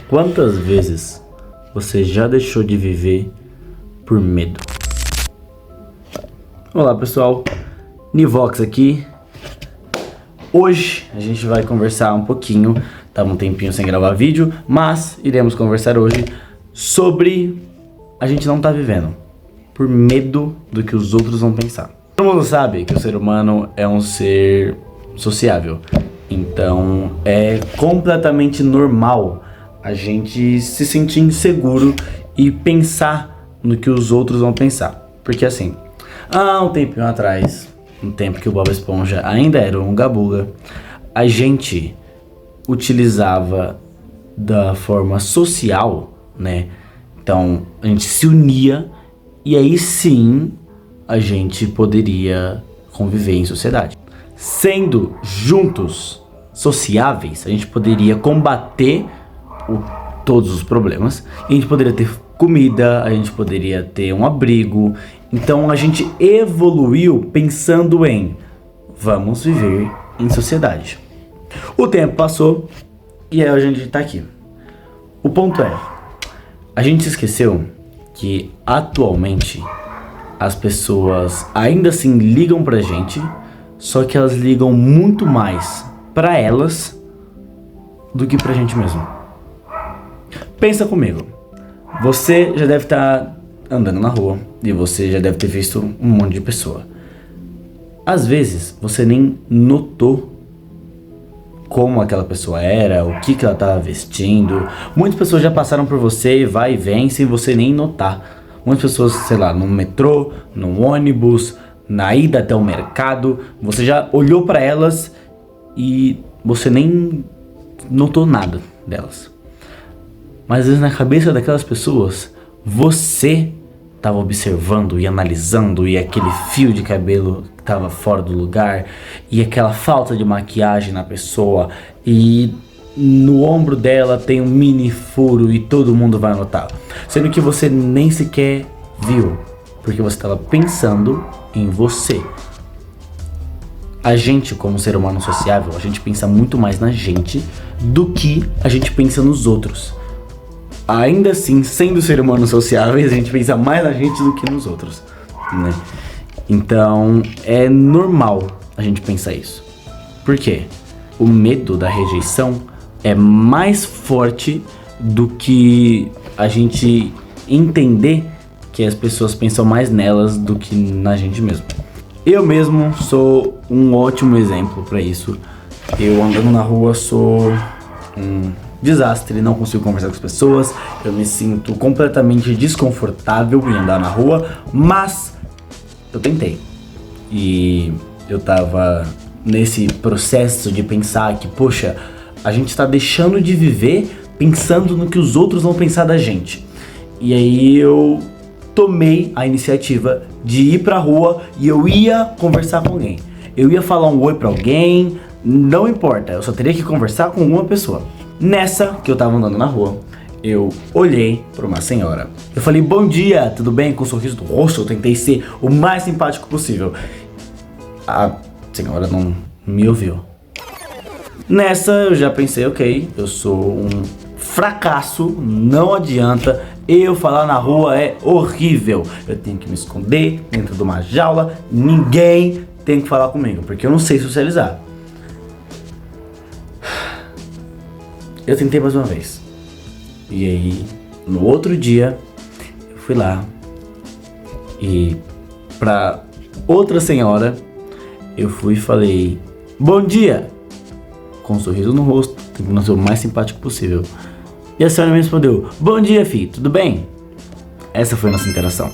Quantas vezes você já deixou de viver por medo? Olá pessoal, Nivox aqui. Hoje a gente vai conversar um pouquinho, tava um tempinho sem gravar vídeo, mas iremos conversar hoje sobre a gente não tá vivendo por medo do que os outros vão pensar. Todo mundo sabe que o ser humano é um ser sociável, então é completamente normal a gente se sentir inseguro e pensar no que os outros vão pensar. Porque assim, há um tempinho atrás, no tempo que o Bob Esponja ainda era um Gabuga, a gente utilizava da forma social, né? Então a gente se unia e aí sim a gente poderia conviver em sociedade. Sendo juntos, sociáveis, a gente poderia combater todos os problemas. A gente poderia ter comida, a gente poderia ter um abrigo. Então a gente evoluiu pensando em vamos viver em sociedade. O tempo passou e aí a gente tá aqui. O ponto é, a gente se esqueceu que atualmente as pessoas ainda assim ligam pra gente, só que elas ligam muito mais pra elas do que pra gente mesmo. Pensa comigo, você já deve estar andando na rua e você já deve ter visto um monte de pessoa. Às vezes você nem notou como aquela pessoa era, o que ela estava vestindo. Muitas pessoas já passaram por você, vai e vem, sem você nem notar. Muitas pessoas, sei lá, no metrô, no ônibus, na ida até o mercado, você já olhou para elas e você nem notou nada delas. Mas às vezes na cabeça daquelas pessoas, você estava observando e analisando, e aquele fio de cabelo que estava fora do lugar, e aquela falta de maquiagem na pessoa, e no ombro dela tem um mini furo e todo mundo vai notar. Sendo que você nem sequer viu, porque você estava pensando em você. A gente, como ser humano sociável, a gente pensa muito mais na gente do que a gente pensa nos outros. Ainda assim, sendo ser humanos sociáveis, a gente pensa mais na gente do que nos outros, né? Então, é normal a gente pensar isso. Por quê? O medo da rejeição é mais forte do que a gente entender que as pessoas pensam mais nelas do que na gente mesmo. Eu mesmo sou um ótimo exemplo para isso. Eu andando na rua sou um desastre, não consigo conversar com as pessoas, eu me sinto completamente desconfortável em andar na rua, mas eu tentei. E eu tava nesse processo de pensar que, poxa, a gente tá deixando de viver pensando no que os outros vão pensar da gente. E aí eu tomei a iniciativa de ir pra rua e eu ia conversar com alguém. Eu ia falar um oi pra alguém, não importa, eu só teria que conversar com uma pessoa. Nessa que eu tava andando na rua, eu olhei pra uma senhora. Eu falei, bom dia, tudo bem? Com um sorriso do rosto, eu tentei ser o mais simpático possível. A senhora não me ouviu. Nessa eu já pensei, ok, eu sou um fracasso, não adianta, eu falar na rua é horrível. Eu tenho que me esconder dentro de uma jaula, ninguém tem que falar comigo, porque eu não sei socializar. Eu tentei mais uma vez. E aí, no outro dia, eu fui lá e pra outra senhora, eu fui e falei, bom dia! Com um sorriso no rosto, tentando ser o mais simpático possível. E a senhora me respondeu, bom dia, filho, tudo bem? Essa foi a nossa interação.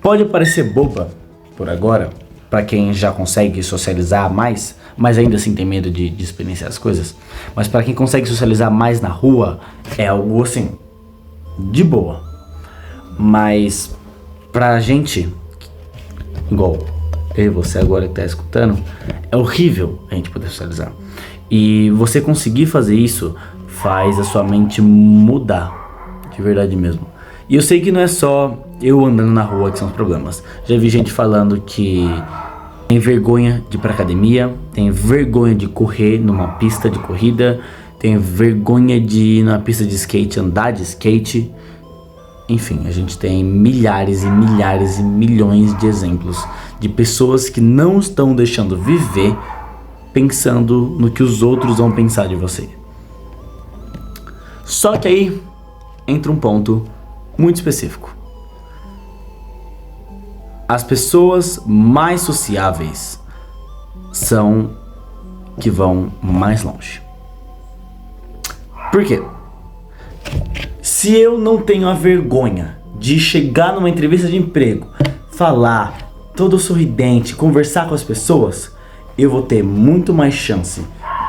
Pode parecer boba por agora, pra quem já consegue socializar mais, mas ainda assim tem medo de experienciar as coisas. Mas para quem consegue socializar mais na rua, é algo assim, de boa. Mas pra gente, igual eu e você agora que tá escutando, é horrível a gente poder socializar. E você conseguir fazer isso faz a sua mente mudar, de verdade mesmo. E eu sei que não é só eu andando na rua que são os problemas. Já vi gente falando que tem vergonha de ir pra academia, tem vergonha de correr numa pista de corrida, tem tem vergonha de ir na pista de skate, andar de skate. Enfim, a gente tem milhares e milhares e milhões de exemplos de pessoas que não estão deixando viver pensando no que os outros vão pensar de você. Só que aí entra um ponto muito específico. As pessoas mais sociáveis são que vão mais longe. Por quê? Se eu não tenho a vergonha de chegar numa entrevista de emprego, falar todo sorridente, conversar com as pessoas, eu vou ter muito mais chance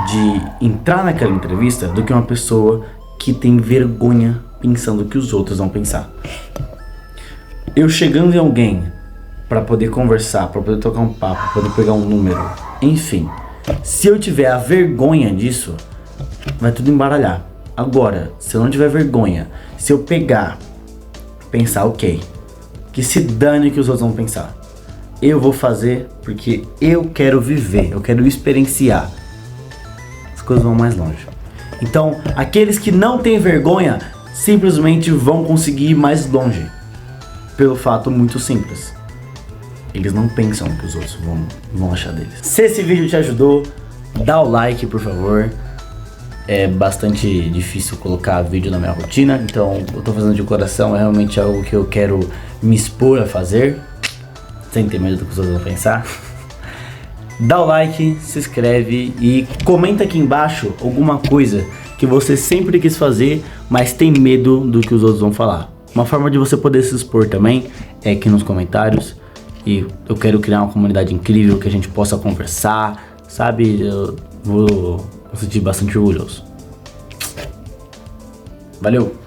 de entrar naquela entrevista do que uma pessoa que tem vergonha pensando o que os outros vão pensar. Eu chegando em alguém para poder conversar, para poder tocar um papo, para poder pegar um número, enfim, se eu tiver a vergonha disso, vai tudo embaralhar. Agora, se eu não tiver vergonha, se eu pegar, pensar, ok, que se dane o que os outros vão pensar, eu vou fazer porque eu quero viver, eu quero experienciar, as coisas vão mais longe. Então, aqueles que não têm vergonha simplesmente vão conseguir ir mais longe, pelo fato muito simples: eles não pensam que os outros vão achar deles. Se esse vídeo te ajudou, dá o like, por favor. É bastante difícil colocar vídeo na minha rotina, então eu tô fazendo de coração, é realmente algo que eu quero me expor a fazer, sem ter medo do que os outros vão pensar. Dá o like, se inscreve e comenta aqui embaixo alguma coisa que você sempre quis fazer, mas tem medo do que os outros vão falar. Uma forma de você poder se expor também é aqui nos comentários. E eu quero criar uma comunidade incrível que a gente possa conversar, sabe? Eu vou me sentir bastante orgulhoso. Valeu!